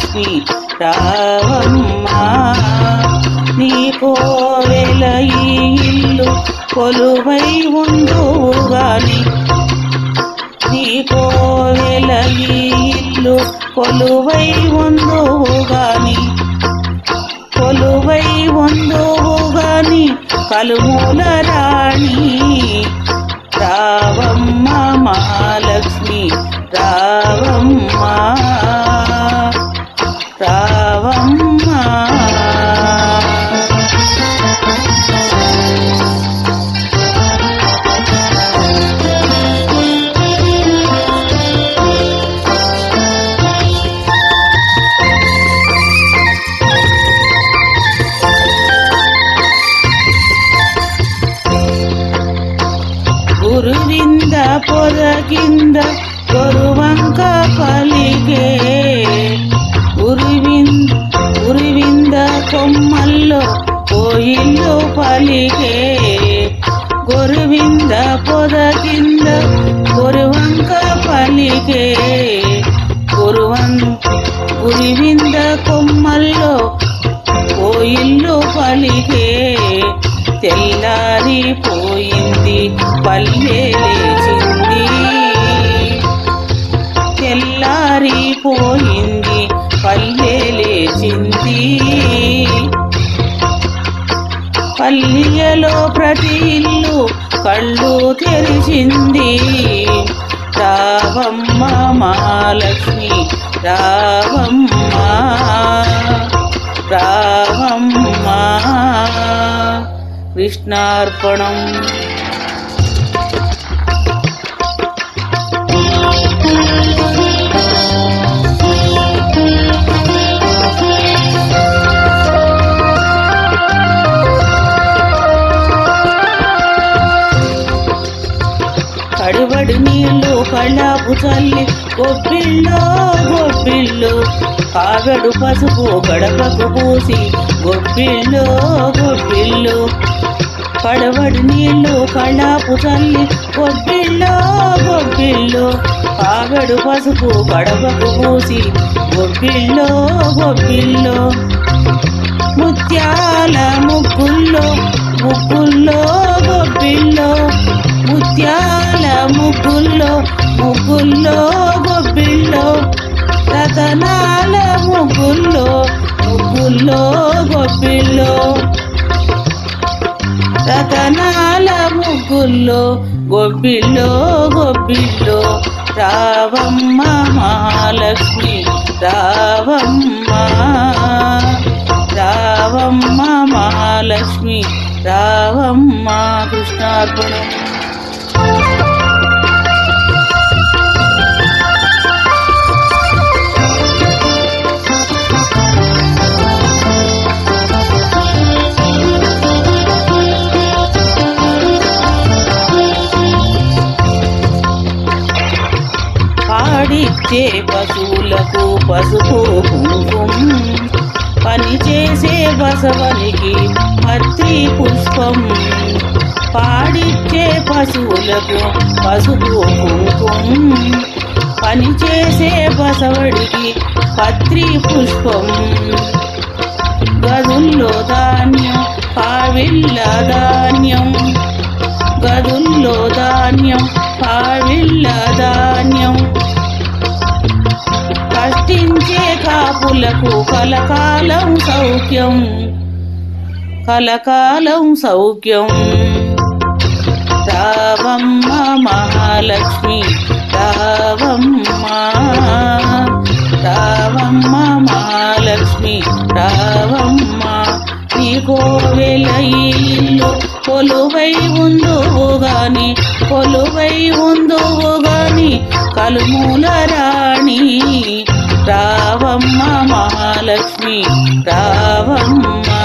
మహాలక్ష్మి రావమ్మా. నీ కోవెల ఈ ఇల్లు కొలువై ఉందుగాని, నీ కోవెల ఈ ఇల్లు కొలువై ఉందుగాని, కొలువై ఉందుగాని కలుమూల రాణి రావమ్మ మహాలక్ష్మి రావమ్మా రావమ్మా. గురువింద పొదకింద గొరువంక పలికే, గురువింద కొమ్మల్లో కోయిల్లు పలికే, గురువింద పొదకింద గొరువంక పలికే, గురువింద కొమ్మల్లో కోయిల్లు పలికే. తెల్లారిపోయింది పల్లె లేచింది, తెల్లారిపోయింది పల్లె లేచింది, పల్లెలో ప్రతి ఇల్లు కళ్ళు తెరిచింది. రావమ్మ మహాలక్ష్మి రావమ్మా రావమ్మా. కృష్ణార్పణం. కడివడి నీళ్ళు కళ్ళాపు చల్లి గొబ్బిల్లో గొబ్బిల్లో, కాగడు పసుపు గడపకు పూసి గొబ్బిల్లో గొబ్బిల్లో, కడవడి నీళ్ళు కళ్ళాపు చల్లి గొబ్బిల్లో గొబ్బిల్లో, కాగడు పసుపు గడపకు పూసి గొబ్బిల్లో గొబ్బిల్లో, ముత్యాల ముగ్గుల్లో ముగ్గుల్లో గొబ్బిల్లో, ముత్యాల ముగ్గుల్లో ముగ్గుల్లో గొబ్బిల్లో, రతనాల ముగ్గుల్లో ముగ్గుల్లో గొబ్బిల్లో, రతనాల ముగ్గుల్లో గొబ్బిల్లో గొబ్బిల్లో. రావమ్మ మహాలక్ష్మి రావమ్మా రావమ్మ మహాలక్ష్మి రావమ్మా. కృష్ణార్పణం. పాడిచ్చే పశువులకు పసుపు కుంకుమ, పనిచేసే బసవనికి పత్రి పుష్పం, పాడిచ్చే పశువులకు పసుపు కుంకుమ, పనిచేసే బసవడికి పత్రి పుష్పం, గదుల్లో ధాన్యం పావిళ్ళ ధాన్యం, గదుల్లో ధాన్యం పావిళ్ళ ధాన్యం, కష్టించే కాపులకు కలకాలం సౌఖ్యం, కలకాలం సౌఖ్యం. రావమ్మ మహాలక్ష్మి రావమ్మా రావమ్మ మహాలక్ష్మి రావమ్మా. నీ కోవెల ఇల్లు కొలువై ఉందువుగాని, కొలువై ఉందువుగాని కలుమూల రాణి రావమ్మ మహాలక్ష్మి రావమ్మా.